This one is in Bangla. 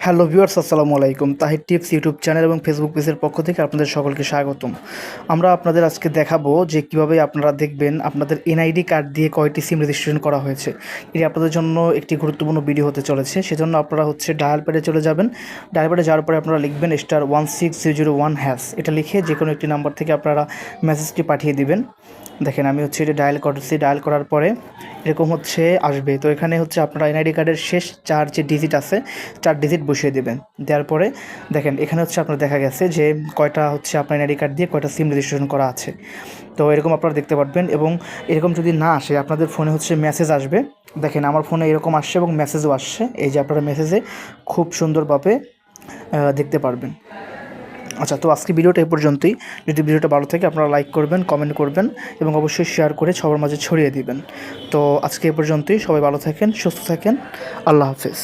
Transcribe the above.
হ্যালো ভিউয়ার্স, আসসালামু আলাইকুম। তাহির টিপস ইউটিউব চ্যানেল এবং ফেসবুক পেজের পক্ষ থেকে আপনাদের সকলকে স্বাগতম। আমরা আপনাদের আজকে দেখাবো যে কীভাবে আপনারা দেখবেন আপনাদের এনআইডি কার্ড দিয়ে কয়টি সিম রেজিস্ট্রেশন করা হয়েছে। এটি আপনাদের জন্য একটি গুরুত্বপূর্ণ ভিডিও হতে চলেছে। সেজন্য আপনারা ডায়াল প্যাডে চলে যাবেন। ডায়াল প্যাডে যাওয়ার পরে আপনারা লিখবেন *16001#। এটা লিখে যে কোনো একটি নাম্বার থেকে আপনারা মেসেজটি পাঠিয়ে দিবেন। দেখেন আমি এটা ডায়াল করছি। ডায়াল করার পরে এরকম আসবে। তো এখানে আপনারা এনআইডি কার্ডের শেষ 4 যে ডিজিট আছে 4 ডিজিট বসিয়ে দেবেন। দেওয়ার পরে দেখেন এখানে আপনার দেখা গেছে যে কয়টা আপনার এনআইডি কার্ড দিয়ে কয়টা সিম রেজিস্ট্রেশন করা আছে। তো এরকম আপনারা দেখতে পারবেন এবং এরকম যদি না আসে আপনাদের ফোনে মেসেজ আসবে। দেখেন আমার ফোনে এরকম আসছে এবং মেসেজও আসছে। এই যে আপনারা মেসেজে খুব সুন্দরভাবে দেখতে পারবেন। আচ্ছা, তো আজকে ভিডিওটা এই পর্যন্তই। যদি ভিডিওটা ভালো থাকে আপনারা লাইক করবেন, কমেন্ট করবেন এবং অবশ্যই শেয়ার করে সবার মাঝে ছড়িয়ে দিবেন। তো আজকে এই পর্যন্তই। সবাই ভালো থাকেন, সুস্থ থাকেন। আল্লাহ হাফেজ।